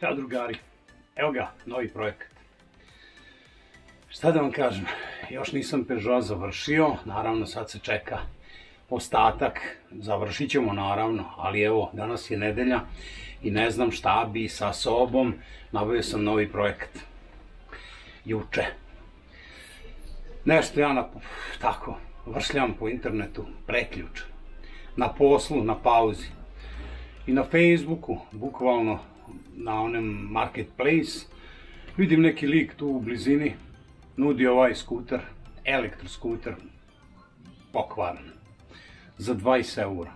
Ćao drugari, evo ga, novi projekat. Šta da vam kažem, još nisam Peugeot završio, naravno sad se čeka ostatak, završit ćemo naravno, ali evo, danas je nedelja i ne znam šta bi sa sobom, nabavio sam novi projekat. Juče. Nešto ja tako, vršljam po internetu, preključ, na poslu, na pauzi i na Facebooku, bukvalno na onem marketplace, vidim neki lik tu u blizini, nudi ovaj skuter, elektroskuter, pokvaran, za 20 eura.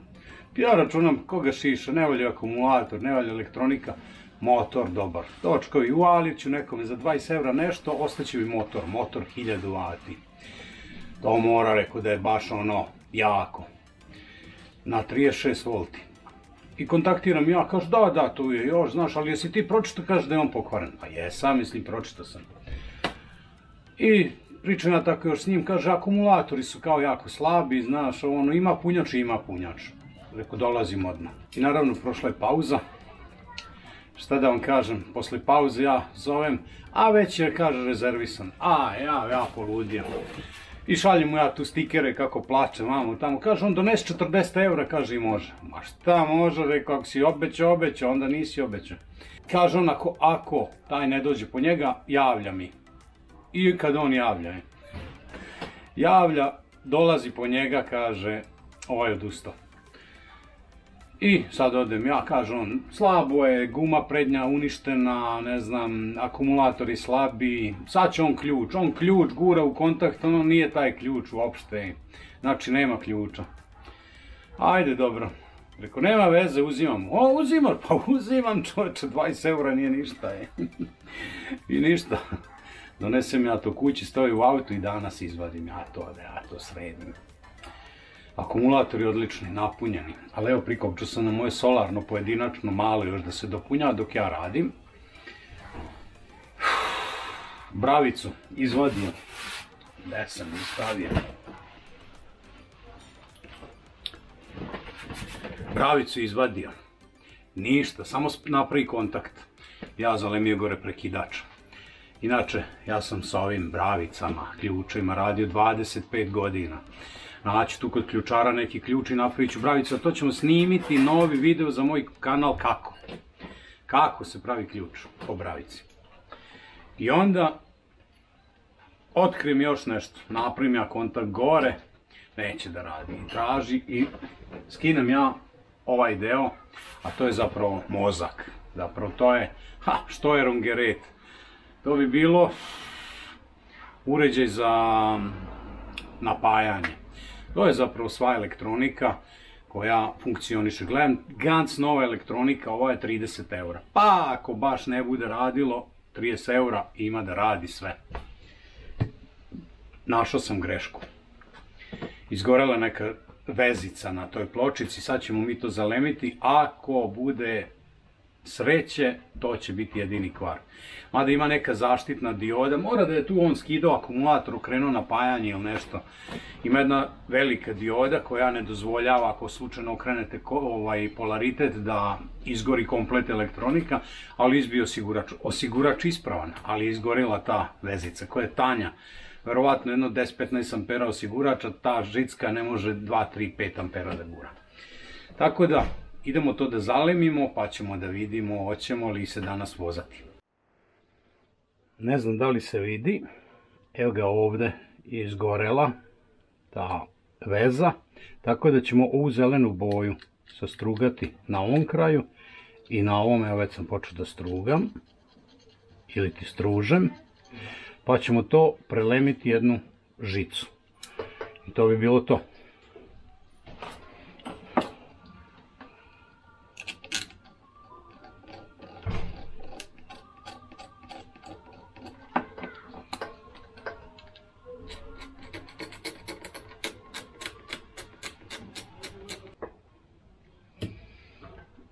Ja računam koga šiša, ne valja akumulator, ne valja elektronika, motor dobar. Točkovi, uvalit ću nekome za 20 eura nešto, ostaće mi motor 1000 vati. To mora, rekao da je baš ono jako, na 36 volti. I kontaktiram ja, kaže da, tu je još, znaš, ali jesi ti pročitao, kaže da je on pokvaren. Pa jesam, mislim, pročitao sam. I pričam ja tako još s njim, kaže, akumulatori su kao jako slabi, znaš, ono, ima punjač i ima punjač. Rekao, dolazim odmah. I naravno, prošla je pauza. Šta da vam kažem, posle pauze ja zovem, a već je, kaže, rezervisan. Ja poludio. I šaljem mu ja tu stikere kako plače, mamo tamo, kaže on donesi 40 eura, kaže i može. Ma šta može, rekao, ako si obećao, onda nisi obećao. Kaže on, ako taj ne dođe po njega, javlja mi. I kad on javlja, dolazi po njega, kaže, ovaj odustao. I sad odem ja, kaže on, slabo je, guma prednja uništena, ne znam, akumulatori slabi, sad će on ključ gura u kontakt, ono nije taj ključ uopšte, znači nema ključa. Ajde, dobro. Rekao, nema veze, uzimam. Pa uzimam, čovječe, 20 eura nije ništa. I ništa. Donesem ja to kući, stoji u autu i danas izvadim ja to sredim. Akumulatori odlični, napunjeni, ali evo prikopču sam na moje solarno pojedinačno malo još da se dopunja dok ja radim. Bravicu izvadio, gde sam stavio. Bravicu izvadio, ništa, samo napravi kontakt. Ja zalemio gore prekidač. Inače, ja sam sa ovim bravicama, ključima radio 25 godina. Naći tu kod ključara neki ključ i napravit ću bravicu, a to ćemo snimiti novi video za moj kanal kako. Kako se pravi ključ po bravici. I onda otkrijem još nešto, napravim ja kontakt gore, neće da radi i traži i skinem ja ovaj deo, a to je zapravo mozak. Zapravo to je, što je rongeret? To bi bilo uređaj za napajanje. To je zapravo sva elektronika koja funkcioniše. Gledam, Ganz nova elektronika, ova je 30 eura. Pa ako baš ne bude radilo, 30 eura ima da radi sve. Našao sam grešku. Izgorela neka vezica na toj pločici, sad ćemo mi to zalemiti. Ako bude sreće, to će biti jedini kvar. Mada ima neka zaštitna dioda, mora da je tu on skidao akumulator, okrenuo napajanje ili nešto. Ima jedna velika dioda koja ne dozvoljava, ako slučajno okrenete polaritet, da izgori komplet elektronika, ali izbio osigurač ispravan, ali je izgorila ta vezica koja je tanja. Verovatno jedno 10-15 ampera osigurača, ta žicka ne može 2-3-5 ampera da gura. Tako da, idemo to da zalemimo, pa ćemo da vidimo hoćemo li se danas vozati. Ne znam da li se vidi, evo ga ovde je izgorela ta veza, tako da ćemo ovu zelenu boju sastrugati na ovom kraju i na ovom, evo već sam počeo da strugam, ili ti stružem, pa ćemo to prelemiti jednu žicu. I to bi bilo to.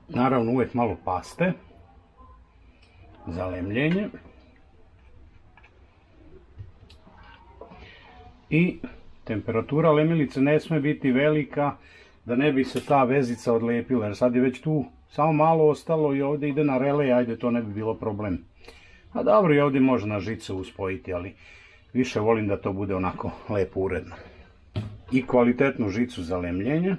Naravno uvijek malo paste za lemljenje i temperatura lemilice ne sme biti velika da ne bi se ta vezica odlijepila, jer sad je već tu samo malo ostalo i ovdje ide na relej, ajde, to ne bi bilo problem. A dobro, i ovdje može na žicu uspojiti, ali više volim da to bude onako lepo uredno. I kvalitetnu žicu za lemljenje.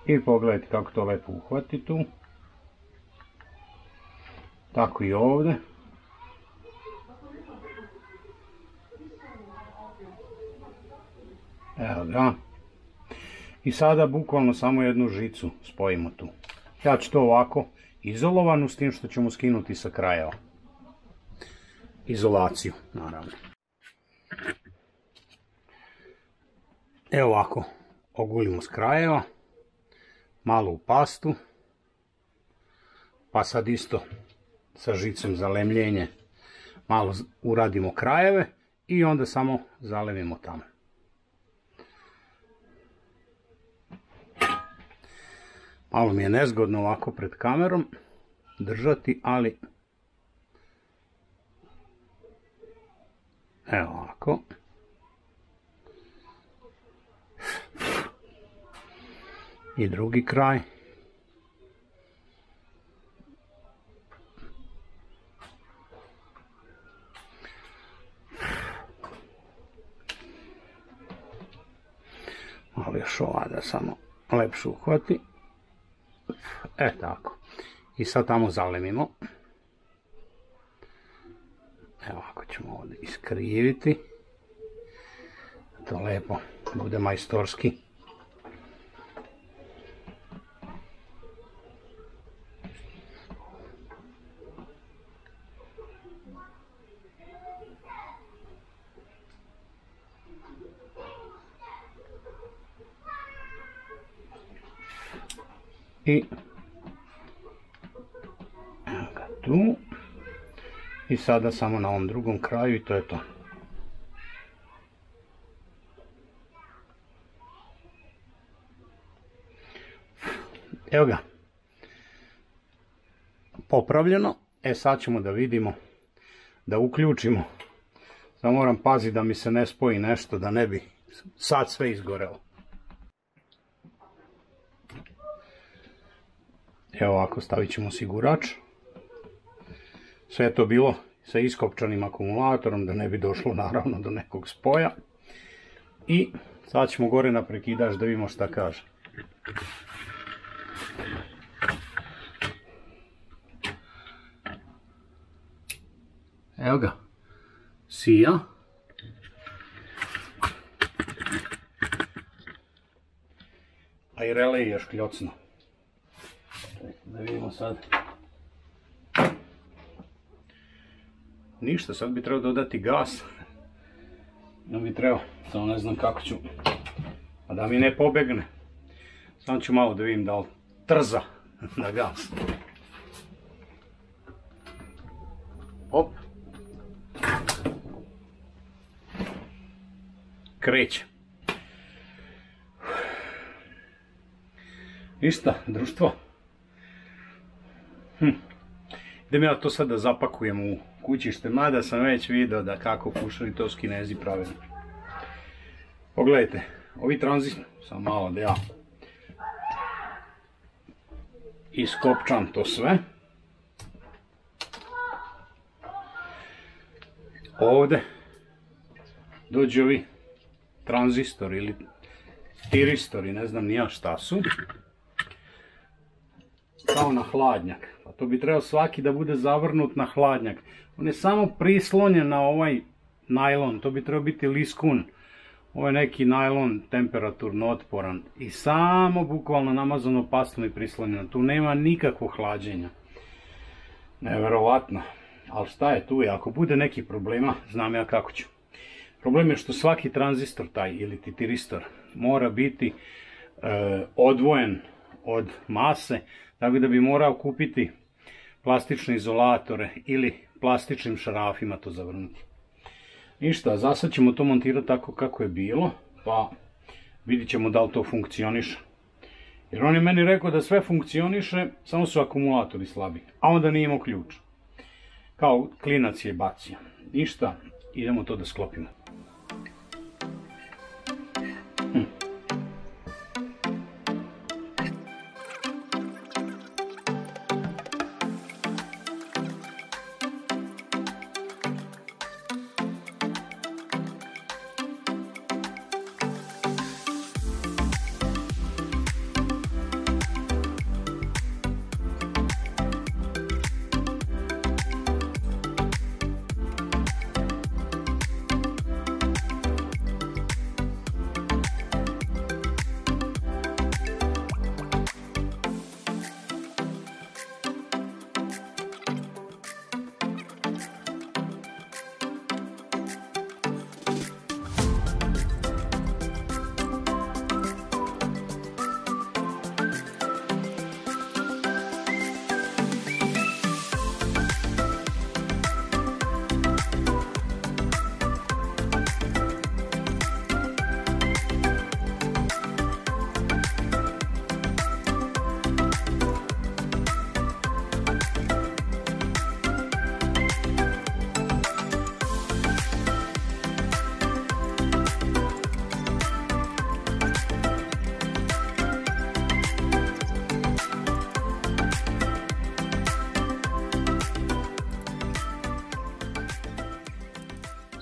I pogledajte kako to lepo uhvati tu. Tako i ovdje. Evo ga. I sada bukvalno samo jednu žicu spojimo tu. Ja ću to ovako izolovanu, s tim što ćemo skinuti sa krajeva. Izolaciju, naravno. Evo ovako, ogulimo s krajeva. Malo u pastu. Pa sad isto sa žicom za lemljenje malo uradimo krajeve i onda samo zalevimo tamo. Malo mi je nezgodno ovako pred kamerom držati, ali evo ovako. I drugi kraj. Malo još ova da samo lepše uhvati. Tako. I sad tamo zalemimo. Evo ovako ćemo ovdje iskriviti. To lepo bude majstorski. I evo ga tu. I sada samo na ovom drugom kraju i to je to. Evo ga. Popravljeno. Sad ćemo da vidimo, da uključimo. Samo moram paziti da mi se ne spoji nešto, da ne bi sad sve izgorelo. Evo ovako, stavit ćemo osigurač. Sve je to bilo sa iskopčanim akumulatorom, da ne bi došlo naravno do nekog spoja. I sad ćemo gore na prekidač da vidimo šta kaže. Evo ga, sija. A i relej je škljocno. Da vidimo sad. Ništa, sad bi trebao dodati gas. Ja bi trebao, samo ne znam kako ću. A da mi ne pobegne. Samo ću malo da vidim da li trza na gas. Op. Kreće. Ništa, društvo. Idem ja to sad da zapakujem u kućište, mada sam već vidio da kako kušali to Kinezi prave. Pogledajte, ovi tranzistor, samo malo da ja iskopčam to sve. Ovdje dođu ovi tranzistori ili tiristori, ne znam ni ja šta su. Kao na hladnjak. Pa to bi trebao svaki da bude zavrnut na hladnjak. On je samo prislonjen na ovaj najlon. To bi trebao biti liskun. Ovo je neki najlon temperaturno otporan. I samo bukvalno namazano pastom i prislonjeno. Tu nema nikakvog hlađenja. Neverovatno. Ali šta je tu? Ako bude neki problema, znam ja kako ću. Problem je što svaki tranzistor taj ili tiristor mora biti odvojen od mase, tako da bi morao kupiti plastične izolatore ili plastičnim šarafima to zavrnuti. Ništa, za sad ćemo to montirati tako kako je bilo, pa vidit ćemo da li to funkcioniše. Jer on je meni rekao da sve funkcioniše, samo su akumulatori slabi, a onda nije imao ključ. Kao klinac je bacio. Ništa, idemo to da sklopimo.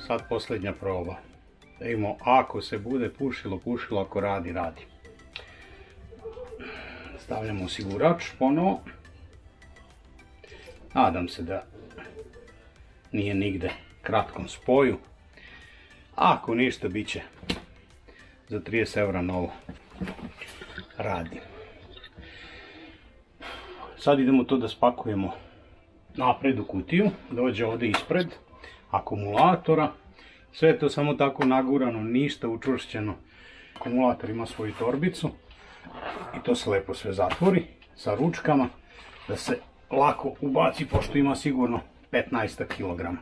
Sad posljednja proba. Da vidimo, ako se bude pušilo, pušilo, ako radi, radi. Stavljamo osigurač ponovo. Nadam se da nije nigde kratkom spoju. Ako ništa, bit će za 30 € novo. Radi. Sad idemo to da spakujemo napred u kutiju. Dođe ovdje ispred akumulatora. Sve je to samo tako nagurano, ništa učvršćeno. Akumulator ima svoju torbicu i to se lepo sve zatvori sa ručkama da se lako ubaci, pošto ima sigurno 15 kg.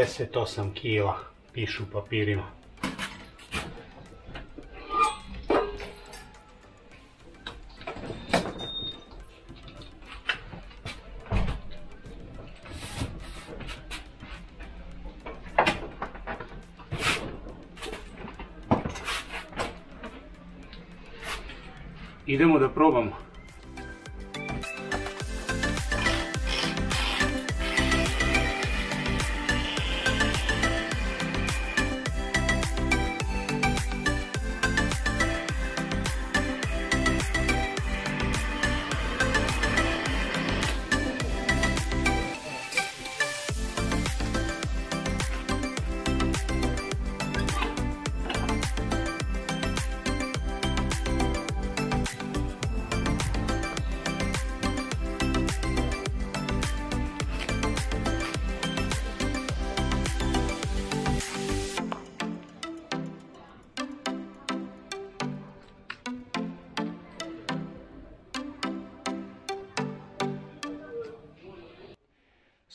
...48 kila, pišu u papirima. Idemo da probamo.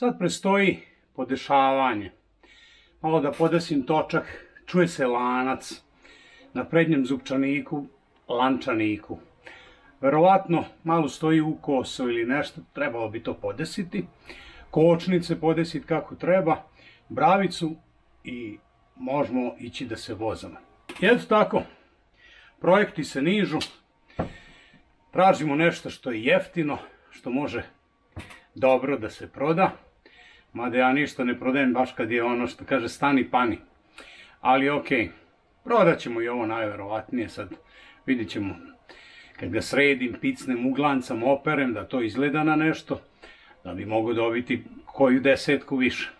Sad predstoji podešavanje. Malo da podesim točak, čuje se lanac na prednjem zupčaniku, lančaniku. Verovatno malo stoji u koso ili nešto, trebalo bi to podesiti. Kočnice podesiti kako treba, bravicu i možemo ići da se vozamo. I eto tako, projekti se nižu, tražimo nešto što je jeftino, što može dobro da se proda, mada ja ništa ne prodajem baš kad je ono što kaže stani pani, ali okej, prodat ćemo i ovo najverovatnije, sad vidit ćemo kad ga sredim, picnem uglancam, operem, da to izgleda na nešto, da bi mogu dobiti koju desetku više.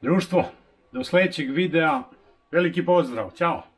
Društvo, do sledećeg videa, veliki pozdrav, ćao!